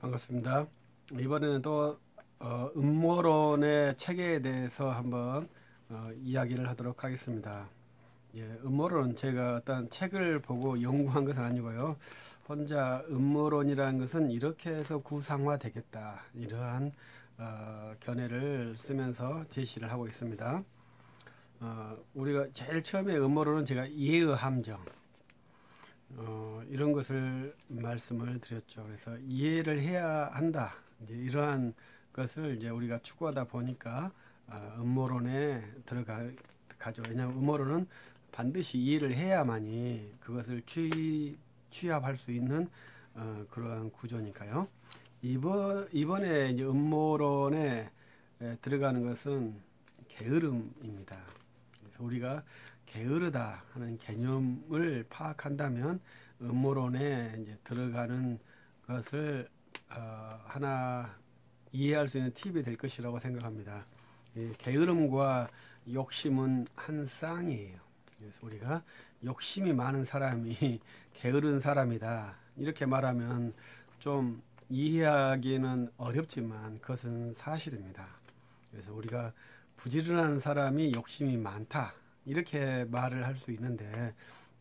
반갑습니다. 이번에는 또 음모론의 체계에 대해서 한번 이야기를 하도록 하겠습니다. 예, 음모론은 제가 어떤 책을 보고 연구한 것은 아니고요. 혼자 음모론이라는 것은 이렇게 해서 구상화되겠다. 이러한 견해를 쓰면서 제시를 하고 있습니다. 우리가 제일 처음에 음모론은 제가 이해의 함정, 이런 것을 말씀을 드렸죠. 그래서 이해를 해야 한다. 이제 이러한 것을 이제 우리가 추구하다 보니까 음모론에 들어가죠. 왜냐하면 음모론은 반드시 이해를 해야만이 그것을 취합할 수 있는 그러한 구조니까요. 이번에 이제 음모론에 들어가는 것은 게으름입니다. 그래서 우리가 게으르다 하는 개념을 파악한다면 음모론에 이제 들어가는 것을 하나 이해할 수 있는 팁이 될 것이라고 생각합니다. 게으름과 욕심은 한 쌍이에요. 그래서 우리가 욕심이 많은 사람이 게으른 사람이다 이렇게 말하면 좀 이해하기는 어렵지만 그것은 사실입니다. 그래서 우리가 부지런한 사람이 욕심이 많다 이렇게 말을 할 수 있는데,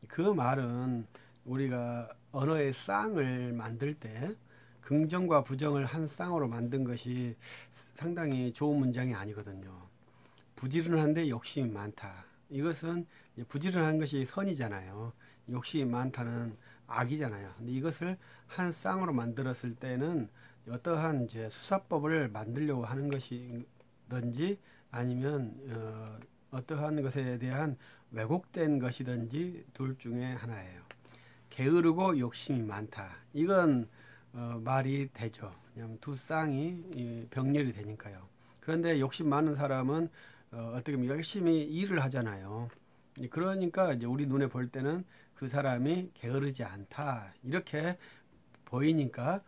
그 말은 우리가 언어의 쌍을 만들 때 긍정과 부정을 한 쌍으로 만든 것이 상당히 좋은 문장이 아니거든요. 부지런한데 욕심이 많다. 이것은 부지런한 것이 선이잖아요. 욕심이 많다는 악이잖아요. 근데 이것을 한 쌍으로 만들었을 때는 어떠한 이제 수사법을 만들려고 하는 것이든지 아니면 어떠한 것에 대한 왜곡된 것이든지 둘 중에 하나예요. 게으르고 욕심이 많다. 이건 말이 되죠. 왜냐하면 두 쌍이 병렬이 되니까요. 그런데 욕심 많은 사람은 어떻게 보면 열심히 일을 하잖아요. 그러니까 이제 우리 눈에 볼 때는 그 사람이 게으르지 않다 이렇게 보이니까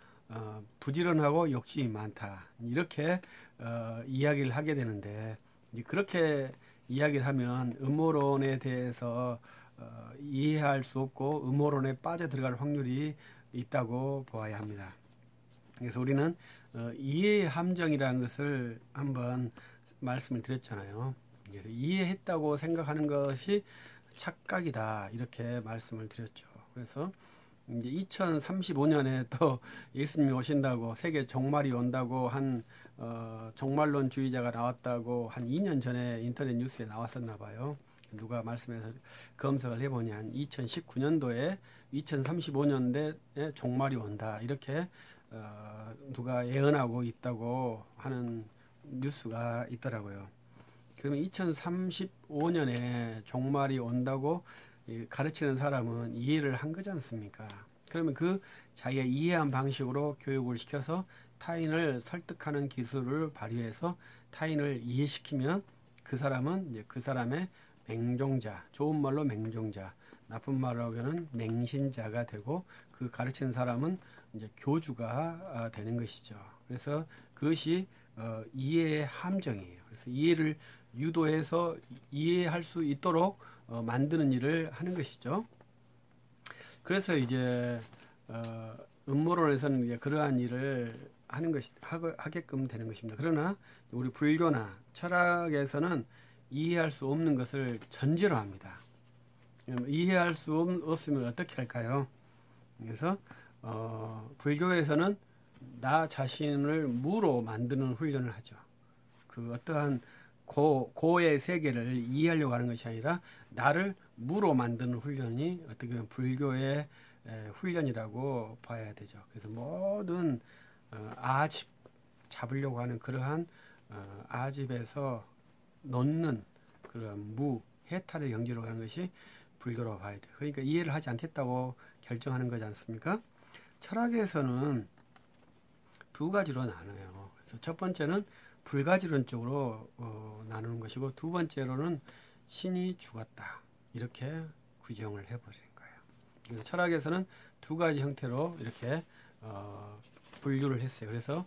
부지런하고 욕심이 많다 이렇게 이야기를 하게 되는데, 그렇게 이야기를 하면 음모론에 대해서 이해할 수 없고 음모론에 빠져 들어갈 확률이 있다고 보아야 합니다. 그래서 우리는 이해의 함정이라는 것을 한번 말씀을 드렸잖아요. 그래서 이해했다고 생각하는 것이 착각이다 이렇게 말씀을 드렸죠. 그래서 이제 2035년에 또 예수님이 오신다고, 세계 종말이 온다고 한 종말론주의자가 나왔다고 한 2년 전에 인터넷 뉴스에 나왔었나 봐요. 누가 말씀해서 검색을 해보니 한 2019년도에 2035년대에 종말이 온다 이렇게 누가 예언하고 있다고 하는 뉴스가 있더라고요. 그러면 2035년에 종말이 온다고 가르치는 사람은 이해를 한 거지 않습니까? 그러면 그 자기가 이해한 방식으로 교육을 시켜서 타인을 설득하는 기술을 발휘해서 타인을 이해시키면 그 사람은 이제 그 사람의 맹종자, 좋은 말로 맹종자, 나쁜 말로 하면 맹신자가 되고, 그 가르치는 사람은 이제 교주가 되는 것이죠. 그래서 그것이 이해의 함정이에요. 그래서 이해를 유도해서 이해할 수 있도록 만드는 일을 하는 것이죠. 그래서 이제 음모론에서는 이제 그러한 일을 하게끔 되는 것입니다. 그러나 우리 불교나 철학에서는 이해할 수 없는 것을 전제로 합니다. 이해할 수 없으면 어떻게 할까요? 그래서 불교에서는 나 자신을 무로 만드는 훈련을 하죠. 그 어떠한 고의 세계를 이해하려고 하는 것이 아니라 나를 무로 만드는 훈련이 어떻게 보면 불교의 훈련이라고 봐야 되죠. 그래서 모든 아집 잡으려고 하는 그러한 아집에서 놓는 그런 해탈의 경지로 가는 것이 불교로 봐야 돼요. 그러니까 이해를 하지 않겠다고 결정하는 거지 않습니까? 철학에서는 두 가지로 나눠요. 그래서 첫 번째는 불가지론적으로 나누는 것이고, 두 번째로는 신이 죽었다 이렇게 규정을 해버리는 거예요. 그래서 철학에서는 두 가지 형태로 이렇게 분류를 했어요. 그래서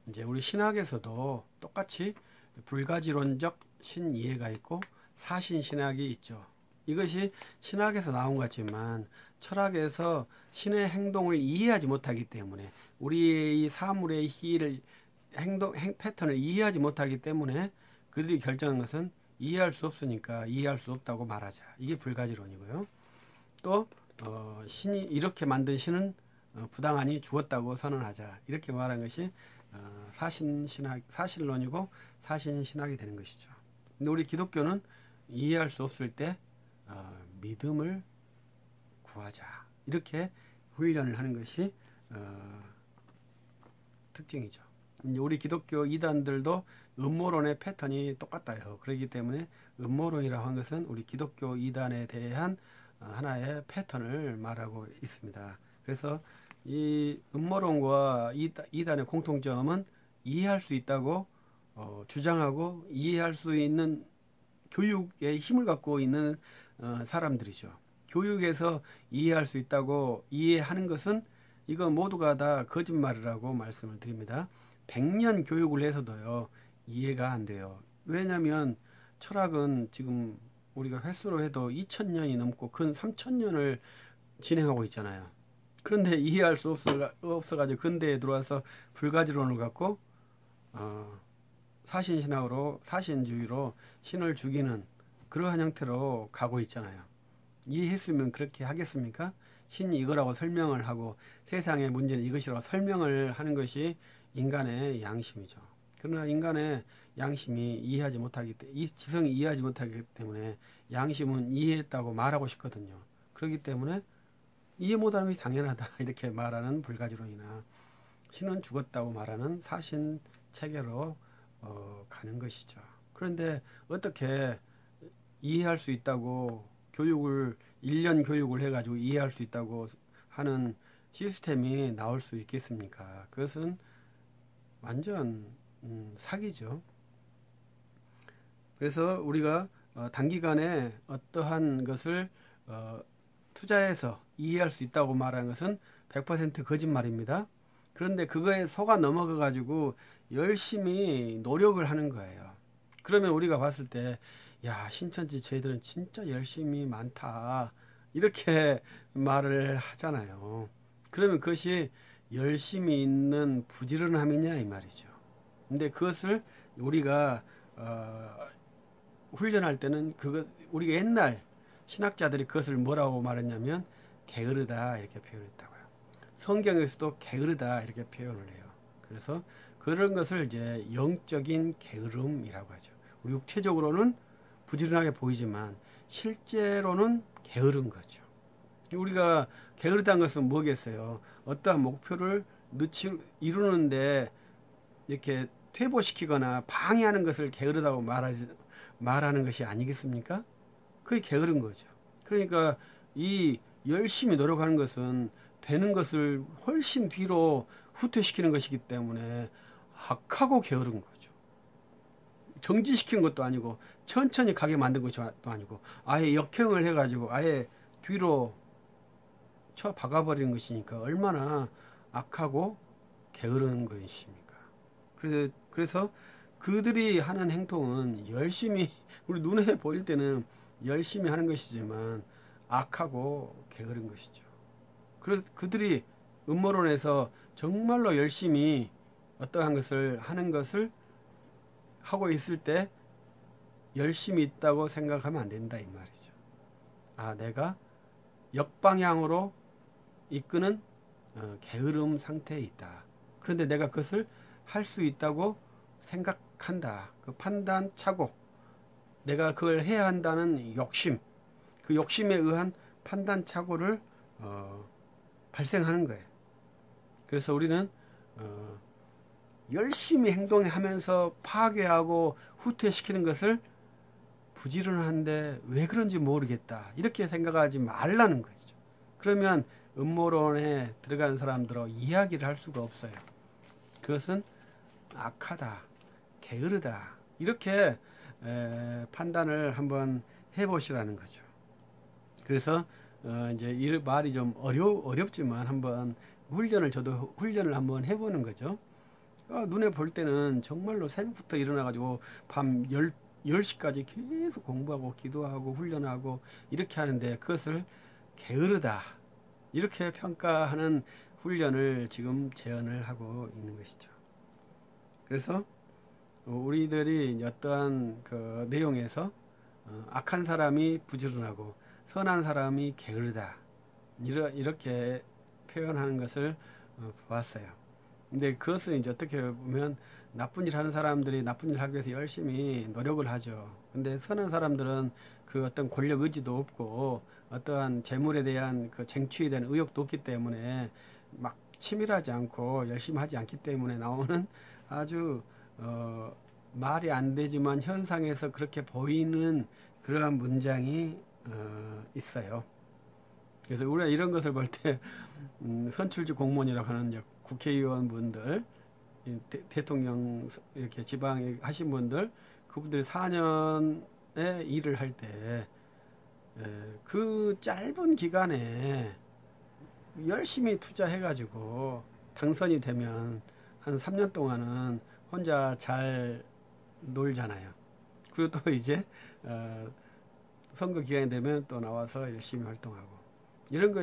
이제 우리 신학에서도 똑같이 불가지론적 신이해가 있고 사신신학이 있죠. 이것이 신학에서 나온 것 같지만 철학에서 신의 행동을 이해하지 못하기 때문에 우리의 이 사물의 패턴을 이해하지 못하기 때문에 그들이 결정한 것은 이해할 수 없으니까 이해할 수 없다고 말하자. 이게 불가지론이고요. 또 신이 이렇게 만든 신은 부당하니 죽었다고 선언하자. 이렇게 말한 것이 사실론이고 사신신학이 되는 것이죠. 근데 우리 기독교는 이해할 수 없을 때 믿음을 구하자. 이렇게 훈련을 하는 것이 특징이죠. 이제 우리 기독교 이단들도 음모론의 패턴이 똑같아요. 그렇기 때문에 음모론이라고 하는 것은 우리 기독교 이단에 대한 하나의 패턴을 말하고 있습니다. 그래서 이 음모론과 이단의 공통점은 이해할 수 있다고 주장하고 이해할 수 있는 교육의 힘을 갖고 있는 사람들이죠. 교육에서 이해할 수 있다고 이해하는 것은 이거 모두가 다 거짓말이라고 말씀을 드립니다. 100년 교육을 해서도요 이해가 안 돼요. 왜냐하면 철학은 지금 우리가 횟수로 해도 2000년이 넘고 근 3000년을 진행하고 있잖아요. 그런데 이해할 수 없어가지고 근대에 들어와서 불가지론을 갖고 사신주의로 신을 죽이는 그러한 형태로 가고 있잖아요. 이해했으면 그렇게 하겠습니까? 신이 이거라고 설명을 하고 세상의 문제는 이것이라고 설명을 하는 것이 인간의 양심이죠. 그러나 인간의 양심이 이해하지 못하기 때문에, 이 지성이 이해하지 못하기 때문에 양심은 이해했다고 말하고 싶거든요. 그렇기 때문에 이해 못하는 것이 당연하다 이렇게 말하는 불가지론이나 신은 죽었다고 말하는 사신 체계로 가는 것이죠. 그런데 어떻게 이해할 수 있다고 1년 교육을 해가지고 이해할 수 있다고 하는 시스템이 나올 수 있겠습니까? 그것은 완전 사기죠. 그래서 우리가 단기간에 어떠한 것을 투자해서 이해할 수 있다고 말하는 것은 100% 거짓말입니다. 그런데 그거에 속아 넘어가 가지고 열심히 노력을 하는 거예요. 그러면 우리가 봤을 때 야, 신천지 저희들은 진짜 열심히 많다 이렇게 말을 하잖아요. 그러면 그것이 열심히 있는 부지런함이냐 이 말이죠. 근데 그것을 우리가 훈련할 때는 우리가 옛날 신학자들이 그것을 뭐라고 말했냐면 게으르다 이렇게 표현했다고요. 성경에서도 게으르다 이렇게 표현을 해요. 그래서 그런 것을 이제 영적인 게으름이라고 하죠. 육체적으로는 부지런하게 보이지만 실제로는 게으른 거죠. 우리가 게으르다는 것은 뭐겠어요? 어떠한 목표를 이루는데 이렇게 퇴보시키거나 방해하는 것을 게으르다고 말하는 것이 아니겠습니까? 그게 게으른 거죠. 그러니까 이 열심히 노력하는 것은 되는 것을 훨씬 뒤로 후퇴시키는 것이기 때문에 악하고 게으른 거죠. 정지시키는 것도 아니고 천천히 가게 만든 것도 아니고 아예 역행을 해가지고 아예 뒤로 쳐 박아버리는 것이니까 얼마나 악하고 게으른 것입니까? 그래서 그들이 하는 행동은 열심히 우리 눈에 보일 때는 열심히 하는 것이지만 악하고 게으른 것이죠. 그래서 그들이 음모론에서 정말로 열심히 어떠한 것을 하는 것을 하고 있을 때 열심히 있다고 생각하면 안 된다 이 말이죠. 아, 내가 역방향으로 이끄는 게으름 상태에 있다. 그런데 내가 그것을 할 수 있다고 생각한다. 그 판단 착오, 내가 그걸 해야 한다는 욕심, 그 욕심에 의한 판단 착오를 발생하는 거예요. 그래서 우리는 열심히 행동하면서 파괴하고 후퇴시키는 것을 부지런한데 왜 그런지 모르겠다 이렇게 생각하지 말라는 거죠. 그러면 음모론에 들어가는 사람들은 이야기를 할 수가 없어요. 그것은 악하다, 게으르다 이렇게 판단을 한번 해보시라는 거죠. 그래서 이제 이 말이 좀 어렵지만 한번 저도 훈련을 한번 해보는 거죠. 눈에 볼 때는 정말로 새벽부터 일어나가지고 밤 10시까지 계속 공부하고 기도하고 훈련하고 이렇게 하는데 그것을 게으르다 이렇게 평가하는 훈련을 지금 제언을 하고 있는 것이죠. 그래서 우리들이 어떠한 그 내용에서 악한 사람이 부지런하고 선한 사람이 게으르다 이렇게 표현하는 것을 보았어요. 근데 그것은 이제 어떻게 보면 나쁜 일 하는 사람들이 나쁜 일 하기 위해서 열심히 노력을 하죠. 근데 선한 사람들은 그 어떤 권력 의지도 없고 어떠한 재물에 대한 그 쟁취에 대한 의욕도 없기 때문에 막 치밀하지 않고 열심히 하지 않기 때문에 나오는 아주 말이 안 되지만 현상에서 그렇게 보이는 그러한 문장이 있어요. 그래서 우리가 이런 것을 볼 때 선출직 공무원이라고 하는 국회의원분들, 대통령 이렇게 지방에 하신 분들, 그분들이 4년의 일을 할 때 그 짧은 기간에 열심히 투자해가지고 당선이 되면 한 3년 동안은 혼자 잘 놀잖아요. 그리고 또 이제 선거 기간이 되면 또 나와서 열심히 활동하고 이런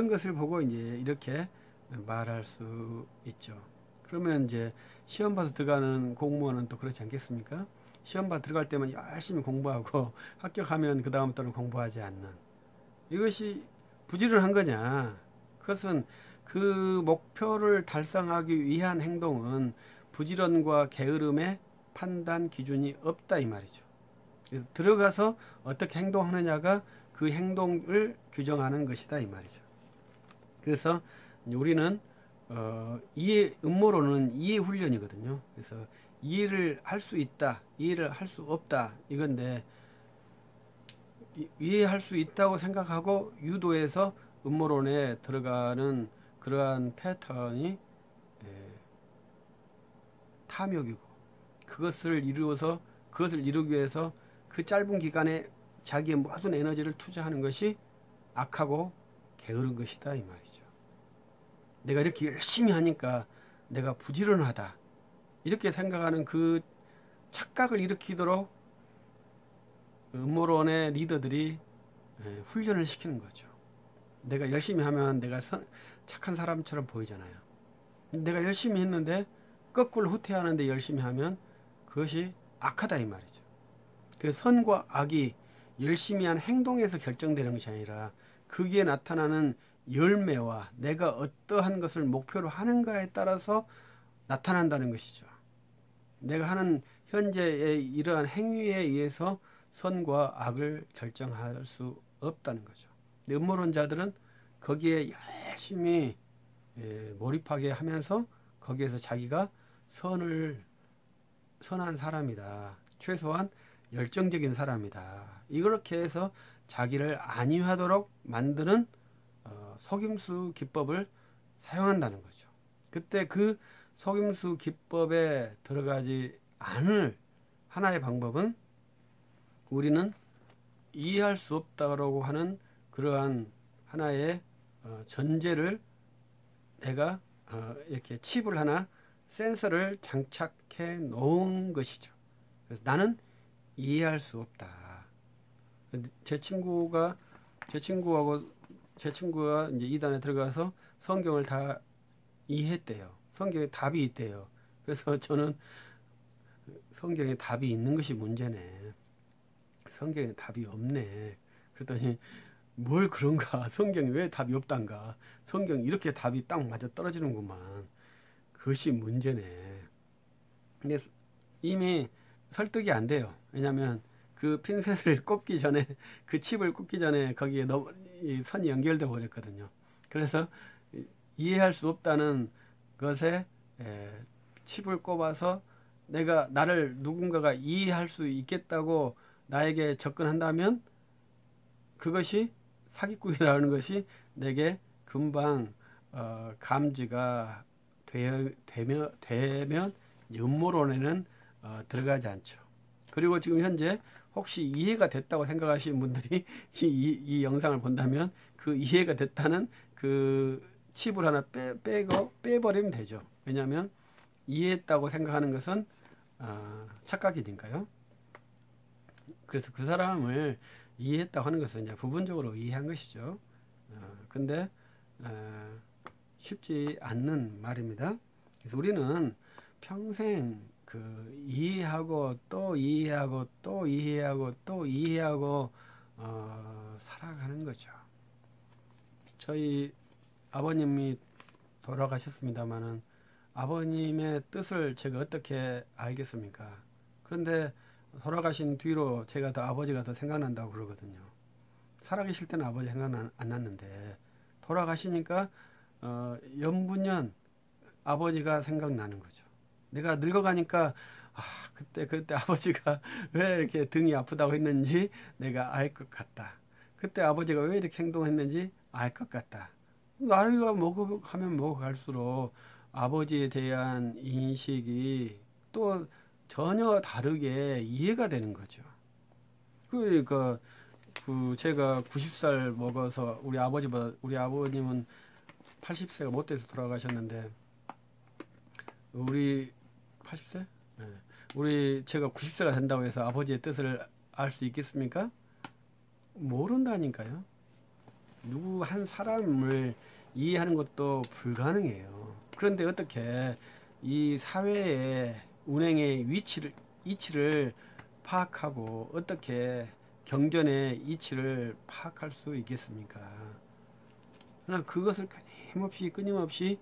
것을 보고 이제 이렇게 말할 수 있죠. 그러면 이제 시험 봐서 들어가는 공무원은 또 그렇지 않겠습니까? 시험 봐 들어갈 때만 열심히 공부하고 합격하면 그 다음부터는 공부하지 않는 이것이 부지런한 거냐? 그것은 그 목표를 달성하기 위한 행동은 부지런과 게으름의 판단 기준이 없다 이 말이죠. 그래서 들어가서 어떻게 행동하느냐가 그 행동을 규정하는 것이다 이 말이죠. 그래서 우리는 음모론은 이해 훈련이거든요. 그래서 이해를 할 수 있다, 이해를 할 수 없다 이건데 이해할 수 있다고 생각하고 유도해서 음모론에 들어가는 그러한 패턴이 탐욕이고 그것을 이루기 위해서 그 짧은 기간에 자기의 모든 에너지를 투자하는 것이 악하고 게으른 것이다 이 말이죠. 내가 이렇게 열심히 하니까 내가 부지런하다 이렇게 생각하는 그 착각을 일으키도록 음모론의 리더들이 훈련을 시키는 거죠. 내가 열심히 하면 내가 착한 사람처럼 보이잖아요. 내가 열심히 했는데 거꾸로 후퇴하는데 열심히 하면 그것이 악하다 이 말이죠. 그 선과 악이 열심히 한 행동에서 결정되는 것이 아니라 거기에 나타나는 열매와 내가 어떠한 것을 목표로 하는가에 따라서 나타난다는 것이죠. 내가 하는 현재의 이러한 행위에 의해서 선과 악을 결정할 수 없다는 거죠. 음모론자들은 거기에 열심히 몰입하게 하면서 거기에서 자기가 선한 사람이다. 최소한 열정적인 사람이다. 이렇게 해서 자기를 안위하도록 만드는 속임수 기법을 사용한다는 거죠. 그때 그 속임수 기법에 들어가지 않을 하나의 방법은 우리는 이해할 수 없다고 하는 그러한 하나의 전제를 내가 이렇게 칩을 하나 센서를 장착해 놓은 것이죠. 그래서 나는 이해할 수 없다. 제 친구가 이제 이단에 들어가서 성경을 다 이해했대요. 성경에 답이 있대요. 그래서 저는 성경에 답이 있는 것이 문제네. 성경에 답이 없네. 그랬더니 뭘 그런가? 성경에 왜 답이 없단가? 성경 이렇게 답이 딱 맞아 떨어지는구만. 그것이 문제네. 근데 이미 설득이 안 돼요. 왜냐하면 그 핀셋을 꼽기 전에 그 칩을 꼽기 전에 거기에 이 선이 연결돼 버렸거든요. 그래서 이해할 수 없다는 것에 칩을 꼽아서 나를 누군가가 이해할 수 있겠다고 나에게 접근한다면 그것이 사기꾼이라는 것이 내게 금방 감지가 되면 음모론에는 들어가지 않죠. 그리고 지금 현재 혹시 이해가 됐다고 생각하시는 분들이 이 영상을 본다면 그 이해가 됐다는 그 칩을 하나 빼버리면 되죠. 왜냐하면 이해했다고 생각하는 것은 착각이니까요. 그래서 그 사람을 이해했다고 하는 것은 이제 부분적으로 이해한 것이죠. 근데 쉽지 않는 말입니다. 그래서 우리는 평생 그 이해하고 또 이해하고 또 이해하고 또 이해하고 살아가는 거죠. 저희 아버님이 돌아가셨습니다마는 아버님의 뜻을 제가 어떻게 알겠습니까? 그런데 돌아가신 뒤로 제가 더 아버지가 더 생각난다고 그러거든요. 살아계실 때는 아버지 생각 안 났는데 돌아가시니까 연분연 아버지가 생각나는 거죠. 내가 늙어가니까 그때 아버지가 왜 이렇게 등이 아프다고 했는지 내가 알 것 같다. 그때 아버지가 왜 이렇게 행동했는지 알 것 같다. 나이가 먹어가면 먹어갈수록 아버지에 대한 인식이 또 전혀 다르게 이해가 되는 거죠. 그러니까 제가 90살 먹어서 우리 아버님은 80세가 못 돼서 돌아가셨는데 우리 80세? 네. 제가 90세가 된다고 해서 아버지의 뜻을 알 수 있겠습니까? 모른다니까요. 누구 한 사람을 이해하는 것도 불가능해요. 그런데 어떻게 이 사회의 운행의 이치를 파악하고 어떻게 경전의 이치를 파악할 수 있겠습니까? 그러나 그것을 끊임없이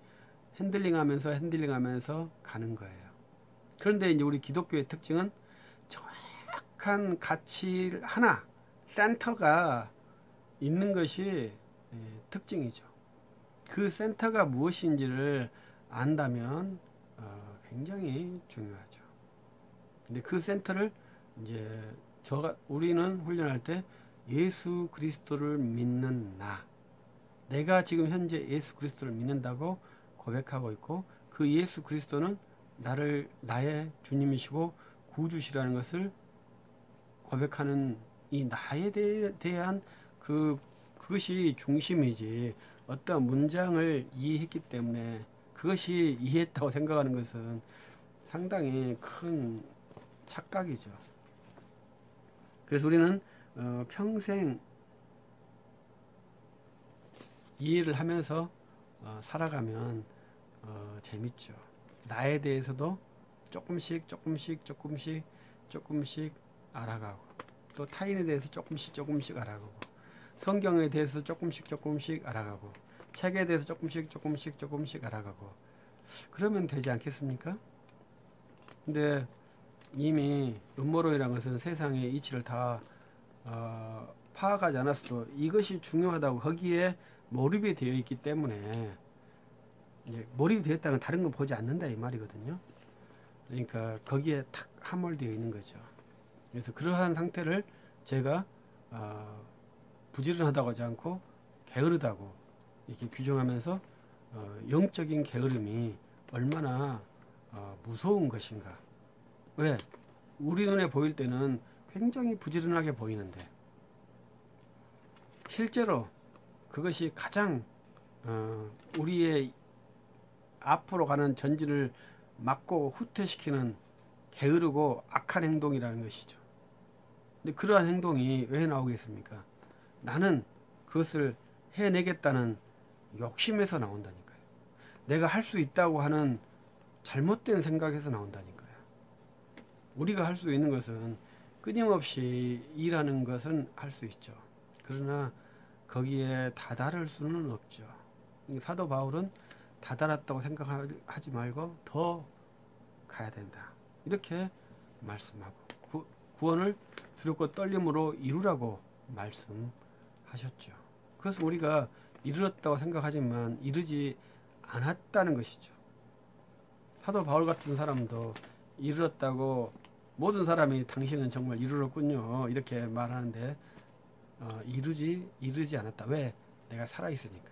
핸들링하면서 가는 거예요. 그런데 이제 우리 기독교의 특징은 정확한 가치 하나, 센터가 있는 것이 특징이죠. 그 센터가 무엇인지를 안다면 굉장히 중요하죠. 근데 그 센터를 이제 우리는 훈련할 때 예수 그리스도를 믿는 내가 지금 현재 예수 그리스도를 믿는다고 고백하고 있고 그 예수 그리스도는 나의 주님이시고 구주시라는 것을 고백하는 이 나에 대한 그것이 중심이지 어떤 문장을 이해했기 때문에 그것이 이해했다고 생각하는 것은 상당히 큰 착각이죠. 그래서 우리는 평생 이해를 하면서 살아가면 재밌죠. 나에 대해서도 조금씩 알아가고 또 타인에 대해서 조금씩 알아가고 성경에 대해서 조금씩 알아가고 책에 대해서 조금씩 알아가고 그러면 되지 않겠습니까? 근데 이미 음모론이라는 것은 세상의 이치를 다 파악하지 않았어도 이것이 중요하다고 거기에 몰입이 되어 있기 때문에 이제 몰입이 되었다는 다른 건 보지 않는다 이 말이거든요. 그러니까 거기에 탁 함몰되어 있는 거죠. 그래서 그러한 상태를 제가 부지런하다고 하지 않고 게으르다고 이렇게 규정하면서 영적인 게으름이 얼마나 무서운 것인가. 왜? 우리 눈에 보일 때는 굉장히 부지런하게 보이는데 실제로 그것이 가장 우리의 앞으로 가는 전진을 막고 후퇴시키는 게으르고 악한 행동이라는 것이죠. 근데 그러한 행동이 왜 나오겠습니까? 나는 그것을 해내겠다는 욕심에서 나온다니까요. 내가 할 수 있다고 하는 잘못된 생각에서 나온다니까요. 우리가 할 수 있는 것은 끊임없이 일하는 것은 할 수 있죠. 그러나 거기에 다다를 수는 없죠. 사도 바울은 다다랐다고 생각하지 말고 더 가야 된다. 이렇게 말씀하고 구원을 두렵고 떨림으로 이루라고 말씀하셨죠. 그것은 우리가 이르렀다고 생각하지만 이르지 않았다는 것이죠. 사도 바울 같은 사람도 이르렀다고 모든 사람이 당신은 정말 이르렀군요. 이렇게 말하는데 이르지 않았다. 왜? 내가 살아있으니까.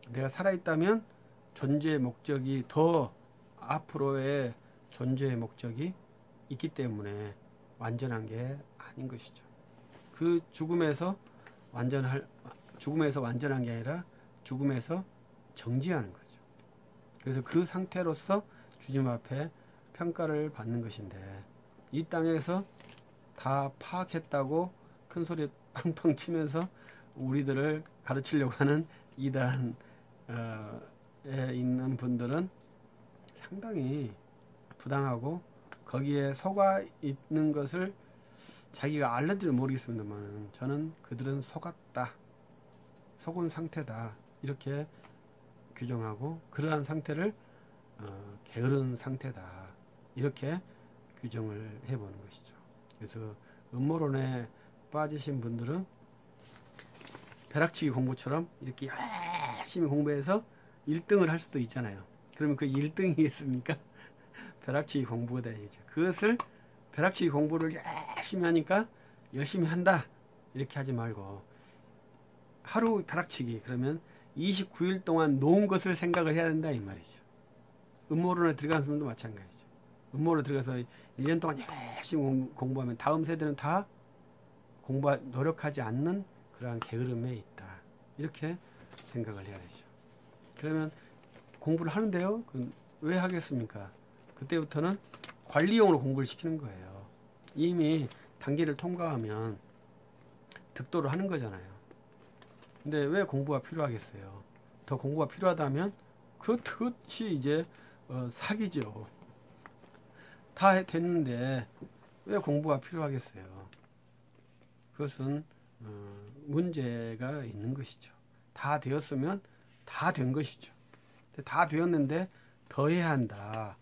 내가 살아있다면 존재의 목적이 더 앞으로의 존재의 목적이 있기 때문에 완전한 게 아닌 것이죠. 그 죽음에서 완전한 게 아니라 죽음에서 정지하는 거죠. 그래서 그 상태로서 주님 앞에 평가를 받는 것인데 이 땅에서 다 파악했다고 큰 소리 팡팡 치면서 우리들을 가르치려고 하는 이단에 있는 분들은 상당히 부당하고 거기에 속아 있는 것을 자기가 알는지는 모르겠습니다만 저는 그들은 속았다, 속은 상태다 이렇게 규정하고 그러한 상태를 게으른 상태다 이렇게 규정을 해보는 것이죠. 그래서 음모론에 빠지신 분들은 벼락치기 공부처럼 이렇게 열심히 공부해서 1등을 할 수도 있잖아요. 그러면 그 1등이겠습니까? 벼락치기 공부가 되죠. 그것을 벼락치기 공부를 열심히 하니까 열심히 한다 이렇게 하지 말고 하루 벼락치기 그러면 29일 동안 놓은 것을 생각을 해야 된다 이 말이죠. 음모론에 들어가는 사람도 마찬가지죠. 음모론에 들어가서 1년 동안 열심히 공부하면 다음 세대는 다 노력하지 않는 그러한 게으름에 있다 이렇게 생각을 해야 되죠. 그러면 공부를 하는데요. 왜 하겠습니까? 그때부터는 관리용으로 공부를 시키는 거예요. 이미 단계를 통과하면 득도를 하는 거잖아요. 근데 왜 공부가 필요하겠어요? 더 공부가 필요하다면 그것이 이제 사기죠. 다 됐는데 왜 공부가 필요하겠어요? 그것은 문제가 있는 것이죠. 다 되었으면 다 된 것이죠. 다 되었는데 더 해야 한다.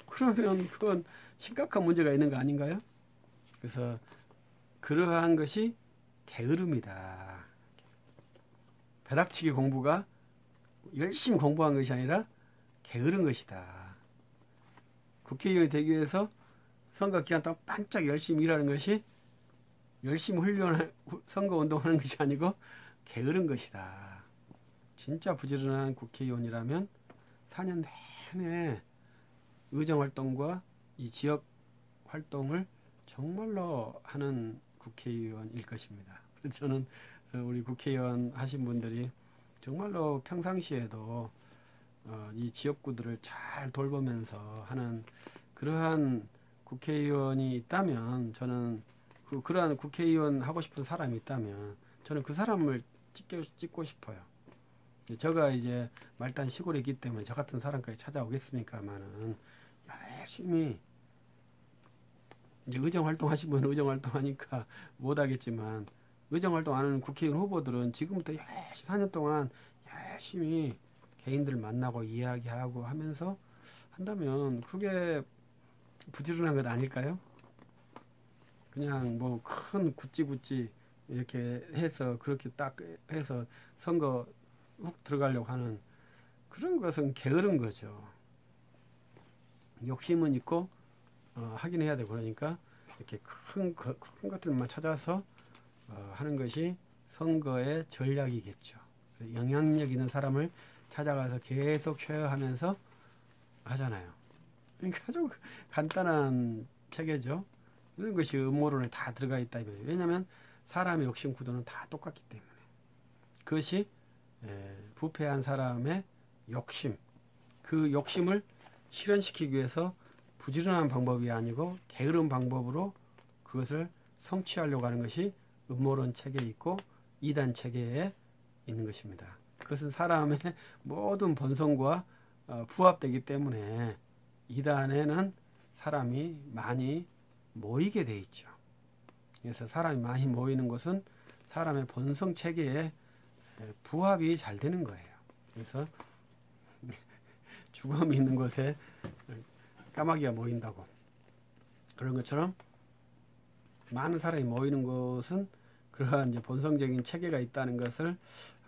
그러면 그건 심각한 문제가 있는 거 아닌가요? 그래서 그러한 것이 게으름이다. 벼락치기 공부가 열심히 공부한 것이 아니라 게으른 것이다. 국회의원이 되기 위해서 선거 기간 동안 반짝 열심히 일하는 것이 열심히 선거 운동하는 것이 아니고 게으른 것이다. 진짜 부지런한 국회의원이라면 4년 내내 의정활동과 이 지역 활동을 정말로 하는 국회의원일 것입니다. 그래서 저는 우리 국회의원 하신 분들이 정말로 평상시에도 이 지역구들을 잘 돌보면서 하는 그러한 국회의원이 있다면 저는 그러한 국회의원 하고 싶은 사람이 있다면 저는 그 사람을 찍고 싶어요. 제가 이제 말단 시골에 있기 때문에 저 같은 사람까지 찾아오겠습니까만은 열심히 이제 의정활동 하신 분은 의정활동 하니까 못하겠지만 의정활동 안 하는 국회의원 후보들은 지금부터 열심히 4년 동안 열심히 개인들 만나고 이야기하고 하면서 한다면 그게 부지런한 것 아닐까요? 그냥 뭐 큰 구찌구찌 이렇게 해서 그렇게 딱 해서 선거 훅 들어가려고 하는 그런 것은 게으른 거죠. 욕심은 있고 하긴 해야 되고 그러니까 이렇게 큰 것들만 찾아서 하는 것이 선거의 전략이겠죠. 영향력 있는 사람을 찾아가서 계속 쉐어하면서 하잖아요. 그러니까 아주 간단한 체계죠. 이런 것이 음모론에 다 들어가 있다. 왜냐하면 사람의 욕심 구도는 다 똑같기 때문에. 그것이 부패한 사람의 욕심, 그 욕심을 실현시키기 위해서 부지런한 방법이 아니고 게으른 방법으로 그것을 성취하려고 하는 것이 음모론 체계에 있고 이단 체계에 있는 것입니다. 그것은 사람의 모든 본성과 부합되기 때문에 이단에는 사람이 많이 모이게 돼 있죠. 그래서 사람이 많이 모이는 곳은 사람의 본성 체계에 부합이 잘 되는 거예요. 그래서 죽음이 있는 곳에 까마귀가 모인다고 그런 것처럼 많은 사람이 모이는 곳은 그러한 이제 본성적인 체계가 있다는 것을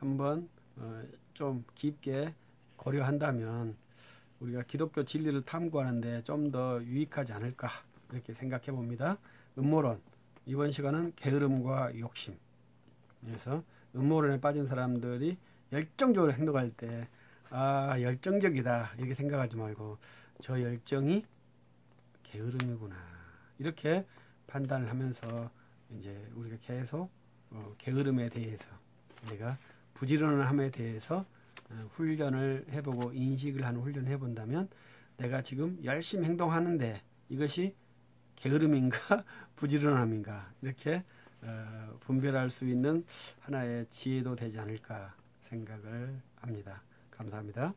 한번 좀 깊게 고려한다면 우리가 기독교 진리를 탐구하는데 좀 더 유익하지 않을까 이렇게 생각해 봅니다. 음모론 이번 시간은 게으름과 욕심. 그래서 음모론에 빠진 사람들이 열정적으로 행동할 때 열정적이다 이렇게 생각하지 말고 저 열정이 게으름이구나 이렇게 판단을 하면서 이제 우리가 계속 게으름에 대해서 내가 부지런함에 대해서 훈련을 해보고 인식을 하는 훈련을 해본다면 내가 지금 열심히 행동하는데 이것이 게으름인가 부지런함인가 이렇게 분별할 수 있는 하나의 지혜도 되지 않을까 생각을 합니다. 감사합니다.